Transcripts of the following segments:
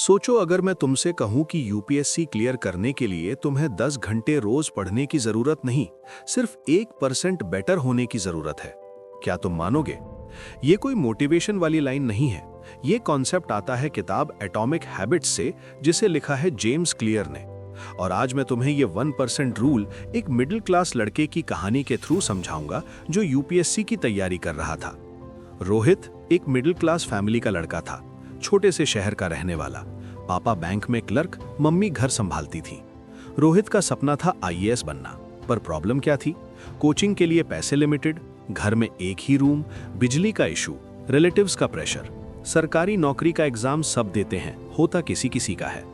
सोचो अगर मैं तुमसे कहूं कि यूपीएससी क्लियर करने के लिए तुम्हें 10 घंटे रोज पढ़ने की जरूरत नहीं, सिर्फ 1% बेटर होने की जरूरत है। क्या तुम मानोगे? ये कोई मोटिवेशन वाली लाइन नहीं है। ये कॉन्सेप्ट आता है किताब एटॉमिक हैबिट्स से, जिसे लिखा है जेम्स क्लियर ने। और आज मैं तुम्हें ये 1% रूल एक मिडिल क्लास लड़के की कहानी के थ्रू समझाऊंगा जो यूपीएससी की तैयारी कर रहा था। रोहित एक मिडिल क्लास फैमिली का लड़का था, छोटे से शहर का रहने वाला। पापा बैंक में क्लर्क, मम्मी घर संभालती थी। रोहित का सपना था आईएएस बनना, पर प्रॉब्लम क्या थी? कोचिंग के लिए पैसे लिमिटेड, घर में एक ही रूम, बिजली का इशू, रिलेटिव्स का प्रेशर। सरकारी नौकरी का एग्जाम सब देते हैं, होता किसी किसी का है।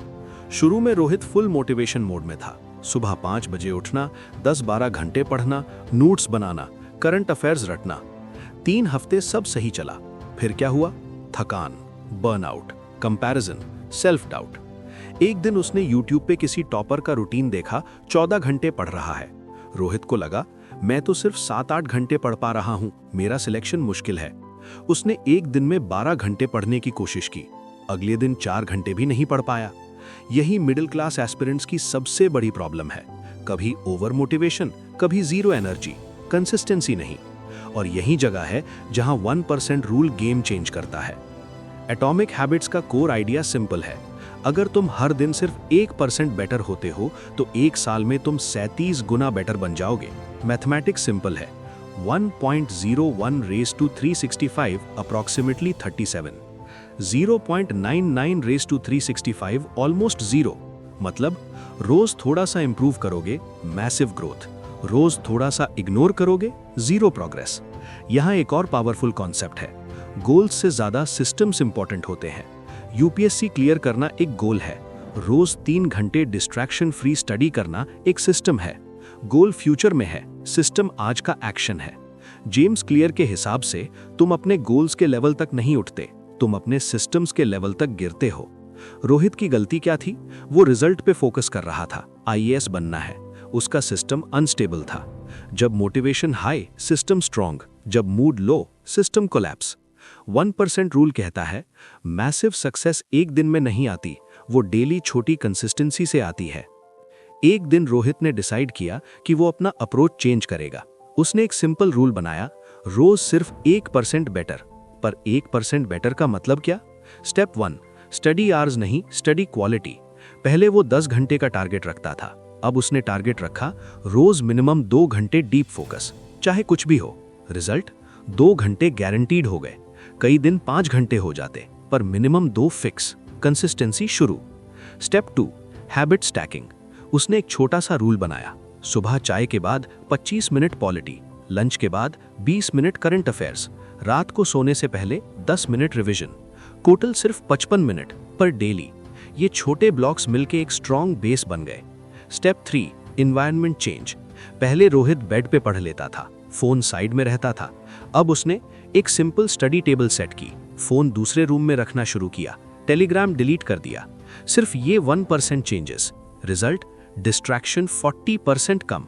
शुरू में रोहित फुल मोटिवेशन मोड में था। सुबह 5 बजे उठना, 10-12 घंटे पढ़ना, नोट्स बनाना, करंट अफेयर्स रटना। 3 हफ्ते सब सही चला। फिर क्या हुआ? थकान, बर्नआउट, कंपैरिजन, सेल्फ डाउट। एक दिन उसने यूट्यूब पे किसी टॉपर का रूटीन देखा, 14 घंटे पढ़ रहा है। रोहित को लगा, मैं तो सिर्फ 7-8 घंटे पढ़ पा रहा हूं, मेरा सिलेक्शन मुश्किल है। उसने एक दिन में 12 घंटे पढ़ने की कोशिश की। अगले दिन 4 घंटे भी नहीं पढ़ पाया। यही मिडिल क्लास एस्पिरेंट्स की सबसे बड़ी प्रॉब्लम है। कभी ओवर मोटिवेशन, कभी जीरो एनर्जी, कंसिस्टेंसी नहीं। और यही जगह है जहां 1% रूल गेम चेंज करता है। एटॉमिक हैबिट्स का कोर आइडिया सिंपल है। अगर तुम हर दिन सिर्फ 1% बेटर होते हो तो 1 साल में तुम 37 गुना बेटर बन जाओगे। मैथमेटिक्स सिंपल है। 1.01 raised to 365 approximately 37, 0.99 raised to 365 almost 0। मतलब रोज थोड़ा सा इंप्रूव करोगे, मैसिव ग्रोथ। रोज थोड़ा सा इग्नोर करोगे, जीरो प्रोग्रेस। यहां एक और पावरफुल कॉन्सेप्ट है, गोल्स से ज्यादा सिस्टम्स इंपॉर्टेंट होते हैं। यूपीएससी क्लियर करना एक गोल है, रोज 3 घंटे डिस्ट्रैक्शन फ्री स्टडी करना एक सिस्टम है। गोल फ्यूचर में है, सिस्टम आज का एक्शन है। जेम्स क्लियर के हिसाब से तुम अपने गोल्स के लेवल तक नहीं उठते, तुम अपने सिस्टम्स के लेवल तक गिरते हो। रोहित की गलती क्या थी? वो रिजल्ट पे फोकस कर रहा था, आईएएस बनना है। उसका सिस्टम अनस्टेबल था। जब मोटिवेशन हाई, सिस्टम स्ट्रॉन्ग। जब mood low, system collapse. 1% rule कहता है मैसिव सक्सेस एक दिन में नहीं आती, वो डेली छोटी कंसिस्टेंसी से आती है। एक दिन रोहित ने डिसाइड किया कि वो अपना अप्रोच चेंज करेगा। उसने एक सिंपल रूल बनाया, रोज सिर्फ 1% बेटर। पर 1% बेटर का मतलब क्या? स्टेप 1, स्टडी आवर्स नहीं, स्टडी क्वालिटी। पहले वो 10 घंटे का टारगेट रखता था, अब उसने टारगेट रखा रोज मिनिमम 2 घंटे डीप फोकस, चाहे कुछ भी हो। रिजल्ट 2 घंटे गारंटीड हो गए। कई दिन 5 घंटे हो जाते, पर मिनिमम 2 फिक्स। कंसिस्टेंसी शुरू। Step 2, habit stacking. उसने एक छोटा सा रूल बनाया, सुबह चाय के बाद 25 मिनट पॉलिटी, लंच के बाद 20 मिनट करंट अफेयर्स, रात को सोने से पहले 10 मिनट रिवीजन। टोटल सिर्फ 55 मिनट पर डेली। ये छोटे ब्लॉक्स मिलके एक स्ट्रॉन्ग बेस बन गए। Step 3, environment change. पहले रोहित बेड पे पढ़ लेता था, फोन साइड में रहता था। अब उसने एक सिंपल स्टडी टेबल सेट की, फोन दूसरे रूम में रखना शुरू किया, टेलीग्राम डिलीट कर दिया। सिर्फ ये 1% चेंजेस। रिजल्ट, डिस्ट्रैक्शन 40% कम।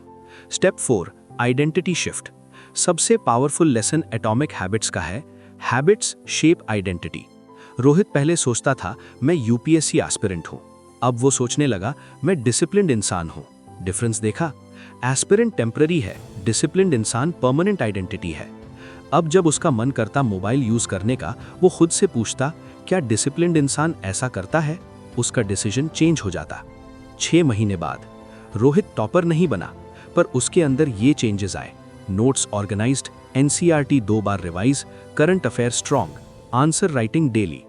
Step 4, identity shift. सबसे पावरफुल लेसन एटॉमिक हैबिट्स का है, हैबिट्स शेप आइडेंटिटी। रोहित पहले सोचता था मैं यूपीएससी एस्पिरेंट हूं, अब वो सोचने लगा मैं डिसिप्लिन्ड इंसान हूं। डिफरेंस देखा? एस्पिरेंट टेम्पररी है, डिसिप्लिन्ड इंसान परमानेंट आइडेंटिटी है। अब जब उसका मन करता मोबाइल यूज करने का, वो खुद से पूछता क्या डिसिप्लिन्ड इंसान ऐसा करता है? उसका डिसीजन चेंज हो जाता। 6 महीने बाद रोहित टॉपर नहीं बना, पर उसके अंदर ये चेंजेस आए। नोट्स ऑर्गेनाइज्ड, एनसीईआरटी 2 बार revise, current affair strong, answer writing daily.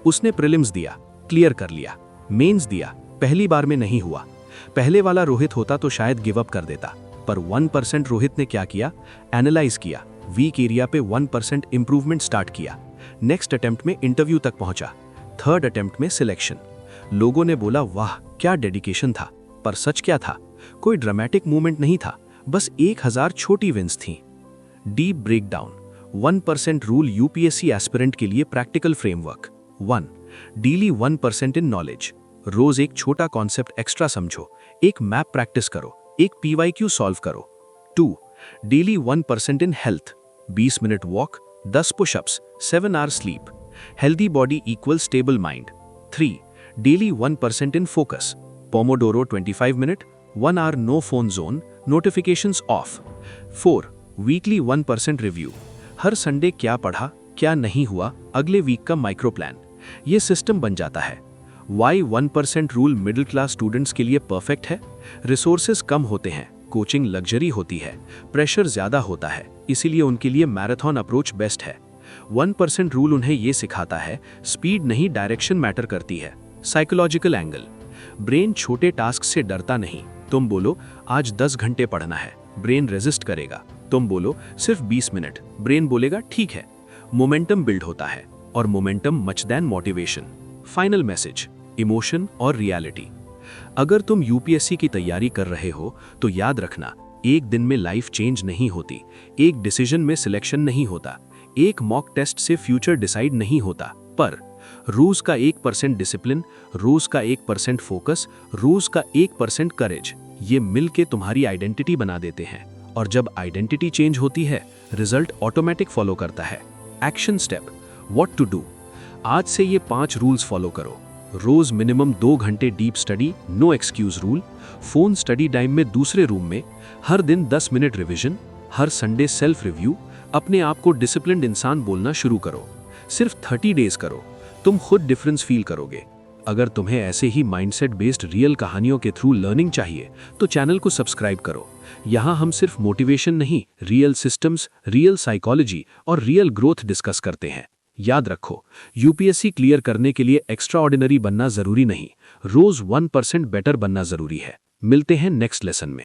उसने प्रीलिम्स दिया, क्लियर कर लिया। मेंस दिया, पहली बार में नहीं हुआ। पहले वाला रोहित होता तो शायद गिव अप कर देता, पर 1% रोहित ने क्या किया? एनालाइज किया, वीक एरिया पे 1% इंप्रूवमेंट स्टार्ट किया। नेक्स्ट अटेम्प्ट में इंटरव्यू तक पहुंचा, 3rd अटेम्प्ट में सिलेक्शन। लोगों ने बोला वाह क्या डेडिकेशन था, पर सच क्या था? कोई ड्रामेटिक मूवमेंट नहीं था, बस 1000 छोटी विंस थी। Deep breakdown, 1% rule UPSC aspirant के लिए practical framework. 1, daily 1% in knowledge. रोज एक छोटा कॉन्सेप्ट एक्स्ट्रा समझो, एक मैप प्रैक्टिस करो, एक पीवाईक्यू सॉल्व करो। 2, daily 1% in health, 20 minute walk, 10 pushups, 7 hour sleep. Healthy body equal stable mind. 3, daily 1% in focus, pomodoro 25 minute, 1 hour no phone zone, notifications off. 4. Weekly 1% review, हर Sunday क्या पढ़ा, क्या नहीं हुआ, अगले वीक का माइक्रो प्लान। ये सिस्टम बन जाता है। Why 1% rule middle class students के लिए परफेक्ट है? रिसोर्सेज कम होते हैं, कोचिंग लग्जरी होती है, प्रेशर ज्यादा होता है, इसीलिए उनके लिए मैराथन अप्रोच बेस्ट है। 1% रूल उन्हें ये सिखाता है स्पीड नहीं डायरेक्शन मैटर करती है। साइकोलॉजिकल एंगल, ब्रेन छोटे टास्क से डरता नहीं। तुम बोलो आज 10 घंटे पढ़ना है, ब्रेन रेजिस्ट करेगा। तुम बोलो सिर्फ 20 मिनट, ब्रेन बोलेगा ठीक है। मोमेंटम बिल्ड होता है, और momentum much than motivation. Final message, emotion और रियलिटी। अगर तुम यूपीएससी की तैयारी कर रहे हो तो याद रखना, एक दिन में लाइफ चेंज नहीं होती, एक डिसीजन में सिलेक्शन नहीं होता, एक मॉक टेस्ट से फ्यूचर डिसाइड नहीं होता, पर रोज का 1% डिसिप्लिन, रोज का 1% फोकस, रोज का 1% करेज, ये मिलके तुम्हारी आइडेंटिटी बना देते हैं। और जब आइडेंटिटी चेंज होती है, रिजल्ट ऑटोमेटिक फॉलो करता है। Action step, what to do. आज से ये 5 रूल्स फॉलो करो। रोज मिनिमम 2 घंटे deep study, no excuse rule, phone study time में दूसरे रूम में, हर दिन 10 मिनट रिवीजन, हर संडे सेल्फ रिव्यू, अपने आप को डिसिप्लिन्ड इंसान बोलना शुरू करो। सिर्फ 30 डेज करो, तुम खुद डिफरेंस फील करोगे। अगर तुम्हें ऐसे ही माइंडसेट बेस्ड रियल कहानियों के थ्रू लर्निंग चाहिए तो चैनल को सब्सक्राइब करो। यहाँ हम सिर्फ मोटिवेशन नहीं, रियल सिस्टम्स, रियल साइकोलॉजी और रियल ग्रोथ डिस्कस करते हैं। याद रखो, यूपीएससी क्लियर करने के लिए एक्स्ट्रा ऑर्डिनरी बनना जरूरी नहीं, रोज 1% बेटर बनना जरूरी है। मिलते हैं नेक्स्ट लेसन में।